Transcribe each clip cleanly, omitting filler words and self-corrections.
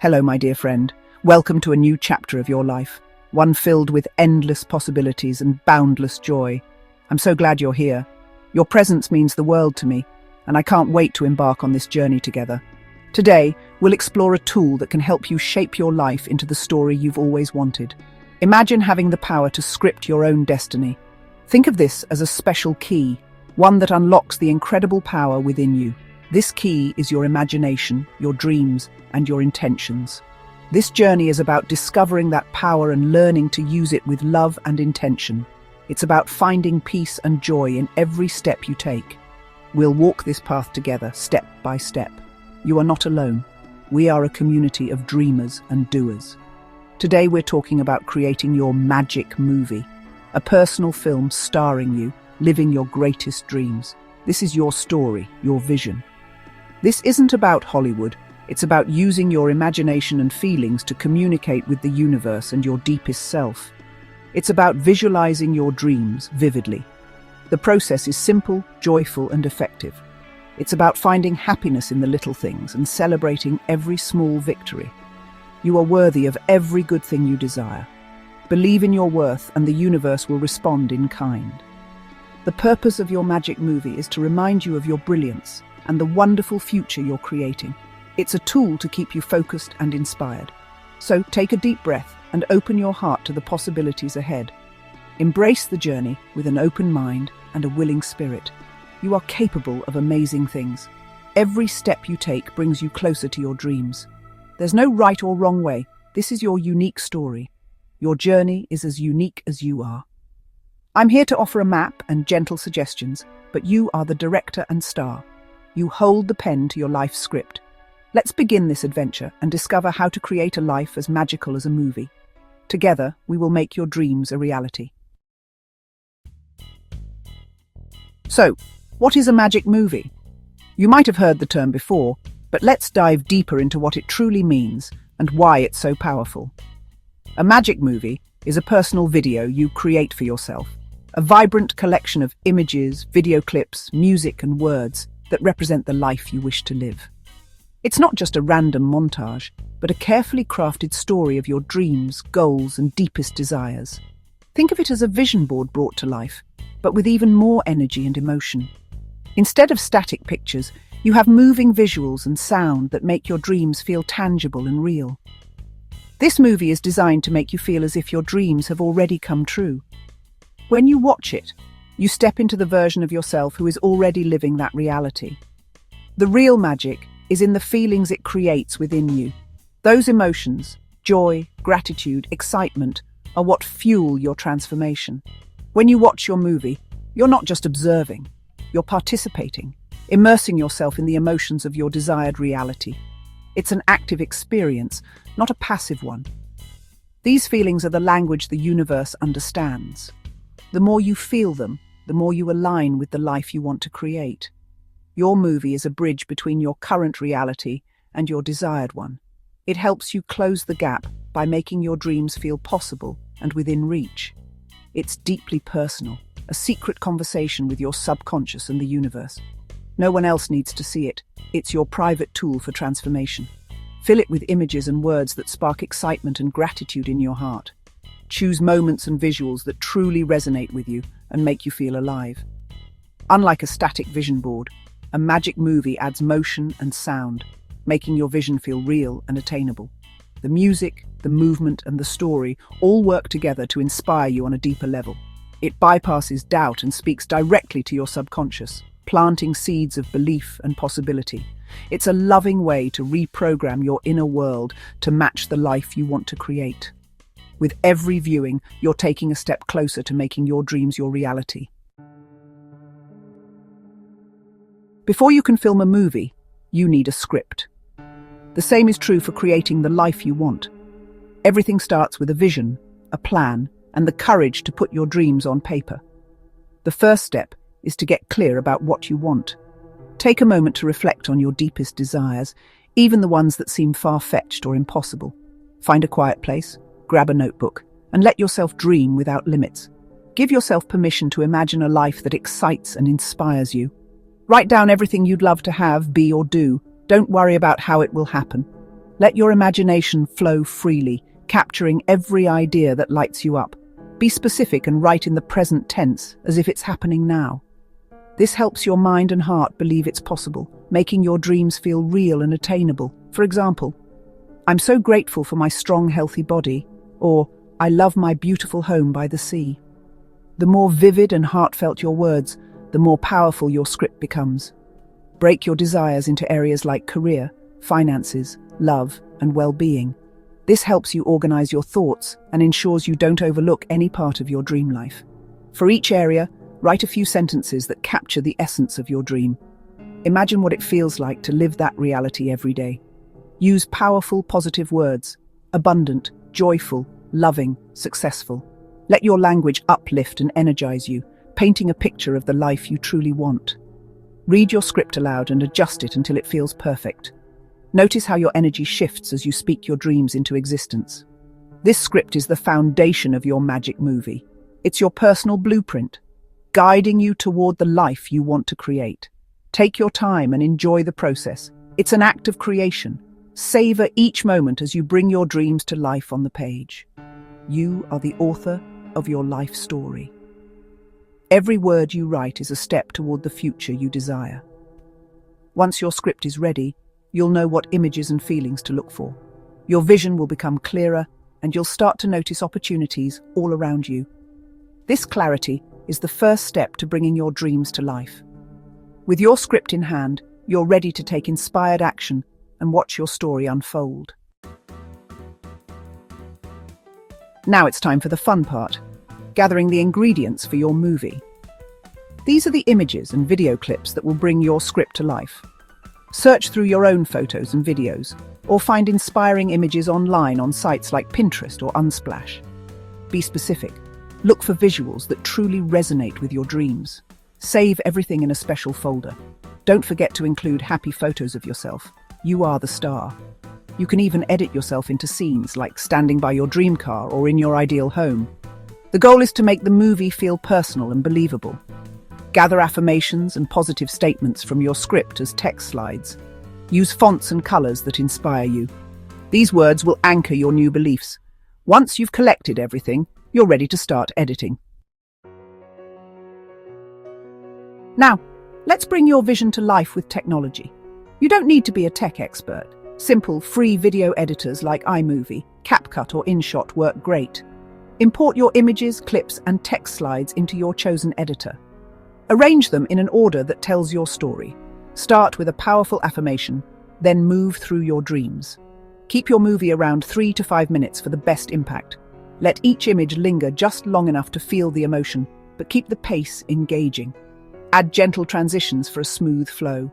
Hello, my dear friend. Welcome to a new chapter of your life, one filled with endless possibilities and boundless joy. I'm so glad you're here. Your presence means the world to me, and I can't wait to embark on this journey together. Today, we'll explore a tool that can help you shape your life into the story you've always wanted. Imagine having the power to script your own destiny. Think of this as a special key, one that unlocks the incredible power within you. This key is your imagination, your dreams, and your intentions. This journey is about discovering that power and learning to use it with love and intention. It's about finding peace and joy in every step you take. We'll walk this path together, step by step. You are not alone. We are a community of dreamers and doers. Today we're talking about creating your magic movie, a personal film starring you, living your greatest dreams. This is your story, your vision. This isn't about Hollywood. It's about using your imagination and feelings to communicate with the universe and your deepest self. It's about visualizing your dreams vividly. The process is simple, joyful, and effective. It's about finding happiness in the little things and celebrating every small victory. You are worthy of every good thing you desire. Believe in your worth and the universe will respond in kind. The purpose of your magic movie is to remind you of your brilliance and the wonderful future you're creating. It's a tool to keep you focused and inspired. So take a deep breath and open your heart to the possibilities ahead. Embrace the journey with an open mind and a willing spirit. You are capable of amazing things. Every step you take brings you closer to your dreams. There's no right or wrong way. This is your unique story. Your journey is as unique as you are. I'm here to offer a map and gentle suggestions, but you are the director and star. You hold the pen to your life script. Let's begin this adventure and discover how to create a life as magical as a movie. Together, we will make your dreams a reality. So, what is a magic movie? You might have heard the term before, but let's dive deeper into what it truly means and why it's so powerful. A magic movie is a personal video you create for yourself, a vibrant collection of images, video clips, music, and words that represent the life you wish to live. It's not just a random montage, but a carefully crafted story of your dreams, goals, and deepest desires. Think of it as a vision board brought to life, but with even more energy and emotion. Instead of static pictures, you have moving visuals and sound that make your dreams feel tangible and real. This movie is designed to make you feel as if your dreams have already come true. When you watch it, you step into the version of yourself who is already living that reality. The real magic is in the feelings it creates within you. Those emotions, joy, gratitude, excitement, are what fuel your transformation. When you watch your movie, you're not just observing, you're participating, immersing yourself in the emotions of your desired reality. It's an active experience, not a passive one. These feelings are the language the universe understands. The more you feel them, the more you align with the life you want to create. Your movie is a bridge between your current reality and your desired one. It helps you close the gap by making your dreams feel possible and within reach. It's deeply personal, a secret conversation with your subconscious and the universe. No one else needs to see it. It's your private tool for transformation. Fill it with images and words that spark excitement and gratitude in your heart. Choose moments and visuals that truly resonate with you and make you feel alive. Unlike a static vision board, a magic movie adds motion and sound, making your vision feel real and attainable. The music, the movement, and the story all work together to inspire you on a deeper level. It bypasses doubt and speaks directly to your subconscious, planting seeds of belief and possibility. It's a loving way to reprogram your inner world to match the life you want to create. With every viewing, you're taking a step closer to making your dreams your reality. Before you can film a movie, you need a script. The same is true for creating the life you want. Everything starts with a vision, a plan, and the courage to put your dreams on paper. The first step is to get clear about what you want. Take a moment to reflect on your deepest desires, even the ones that seem far-fetched or impossible. Find a quiet place, grab a notebook, and let yourself dream without limits. Give yourself permission to imagine a life that excites and inspires you. Write down everything you'd love to have, be, or do. Don't worry about how it will happen. Let your imagination flow freely, capturing every idea that lights you up. Be specific and write in the present tense, as if it's happening now. This helps your mind and heart believe it's possible, making your dreams feel real and attainable. For example, I'm so grateful for my strong, healthy body, or I love my beautiful home by the sea. The more vivid and heartfelt your words, the more powerful your script becomes. Break your desires into areas like career, finances, love, and well-being. This helps you organize your thoughts and ensures you don't overlook any part of your dream life. For each area, write a few sentences that capture the essence of your dream. Imagine what it feels like to live that reality every day. Use powerful, positive words: abundant, joyful, loving, successful. Let your language uplift and energize you, painting a picture of the life you truly want. Read your script aloud and adjust it until it feels perfect. Notice how your energy shifts as you speak your dreams into existence. This script is the foundation of your magic movie. It's your personal blueprint, guiding you toward the life you want to create. Take your time and enjoy the process. It's an act of creation. Savor each moment as you bring your dreams to life on the page. You are the author of your life story. Every word you write is a step toward the future you desire. Once your script is ready, you'll know what images and feelings to look for. Your vision will become clearer, and you'll start to notice opportunities all around you. This clarity is the first step to bringing your dreams to life. With your script in hand, you're ready to take inspired action and watch your story unfold. Now it's time for the fun part, gathering the ingredients for your movie. These are the images and video clips that will bring your script to life. Search through your own photos and videos, or find inspiring images online on sites like Pinterest or Unsplash. Be specific. Look for visuals that truly resonate with your dreams. Save everything in a special folder. Don't forget to include happy photos of yourself. You are the star. You can even edit yourself into scenes, like standing by your dream car or in your ideal home. The goal is to make the movie feel personal and believable. Gather affirmations and positive statements from your script as text slides. Use fonts and colors that inspire you. These words will anchor your new beliefs. Once you've collected everything, you're ready to start editing. Now, let's bring your vision to life with technology. You don't need to be a tech expert. Simple, free video editors like iMovie, CapCut or InShot work great. Import your images, clips, and text slides into your chosen editor. Arrange them in an order that tells your story. Start with a powerful affirmation, then move through your dreams. Keep your movie around 3 to 5 minutes for the best impact. Let each image linger just long enough to feel the emotion, but keep the pace engaging. Add gentle transitions for a smooth flow.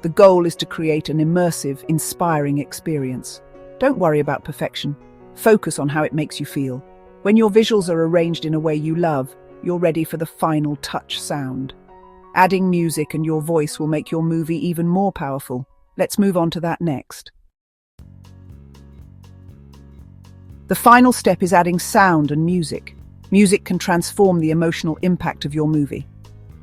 The goal is to create an immersive, inspiring experience. Don't worry about perfection. Focus on how it makes you feel. When your visuals are arranged in a way you love, you're ready for the final touch sound. Adding music and your voice will make your movie even more powerful. Let's move on to that next. The final step is adding sound and music. Music can transform the emotional impact of your movie.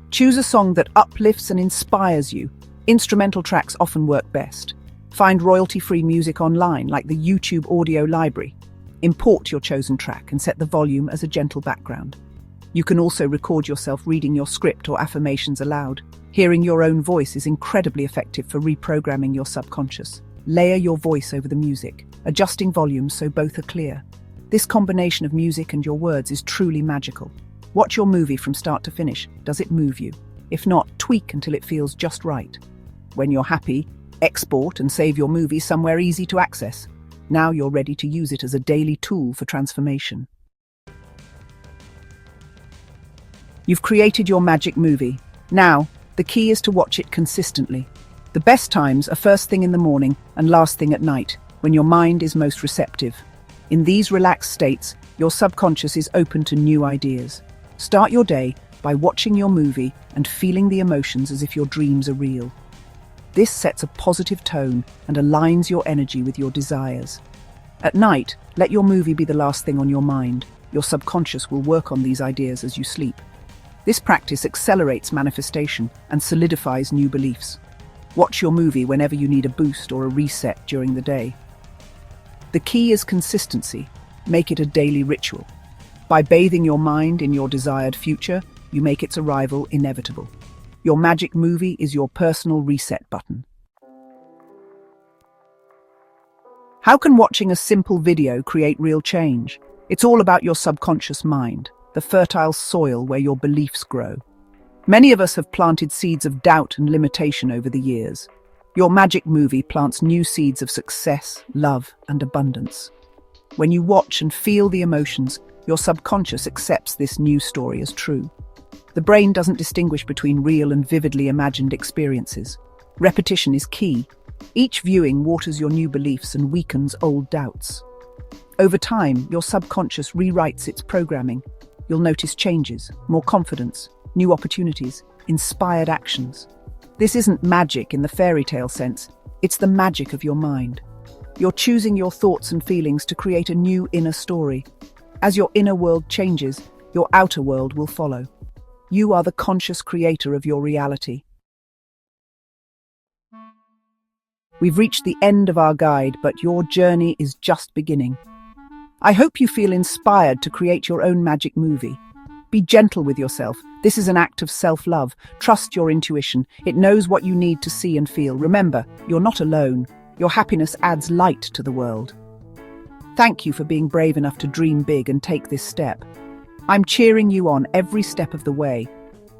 Choose a song that uplifts and inspires you. Instrumental tracks often work best. Find royalty-free music online, like the YouTube audio library. Import your chosen track and set the volume as a gentle background. You can also record yourself reading your script or affirmations aloud. Hearing your own voice is incredibly effective for reprogramming your subconscious. Layer your voice over the music, adjusting volumes so both are clear. This combination of music and your words is truly magical. Watch your movie from start to finish. Does it move you? If not, tweak until it feels just right. When you're happy, export and save your movie somewhere easy to access. Now you're ready to use it as a daily tool for transformation. You've created your magic movie. Now, the key is to watch it consistently. The best times are first thing in the morning and last thing at night, when your mind is most receptive. In these relaxed states, your subconscious is open to new ideas. Start your day by watching your movie and feeling the emotions as if your dreams are real. This sets a positive tone and aligns your energy with your desires. At night, let your movie be the last thing on your mind. Your subconscious will work on these ideas as you sleep. This practice accelerates manifestation and solidifies new beliefs. Watch your movie whenever you need a boost or a reset during the day. The key is consistency. Make it a daily ritual. By bathing your mind in your desired future, you make its arrival inevitable. Your magic movie is your personal reset button. How can watching a simple video create real change? It's all about your subconscious mind, the fertile soil where your beliefs grow. Many of us have planted seeds of doubt and limitation over the years. Your magic movie plants new seeds of success, love, and abundance. When you watch and feel the emotions, your subconscious accepts this new story as true. The brain doesn't distinguish between real and vividly imagined experiences. Repetition is key. Each viewing waters your new beliefs and weakens old doubts. Over time, your subconscious rewrites its programming. You'll notice changes, more confidence, new opportunities, inspired actions. This isn't magic in the fairy tale sense. It's the magic of your mind. You're choosing your thoughts and feelings to create a new inner story. As your inner world changes, your outer world will follow. You are the conscious creator of your reality. We've reached the end of our guide, but your journey is just beginning. I hope you feel inspired to create your own magic movie. Be gentle with yourself. This is an act of self-love. Trust your intuition. It knows what you need to see and feel. Remember, you're not alone. Your happiness adds light to the world. Thank you for being brave enough to dream big and take this step. I'm cheering you on every step of the way.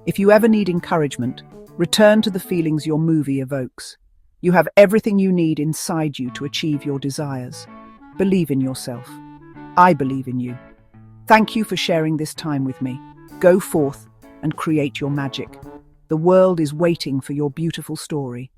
If you ever need encouragement, return to the feelings your movie evokes. You have everything you need inside you to achieve your desires. Believe in yourself. I believe in you. Thank you for sharing this time with me. Go forth and create your magic. The world is waiting for your beautiful story.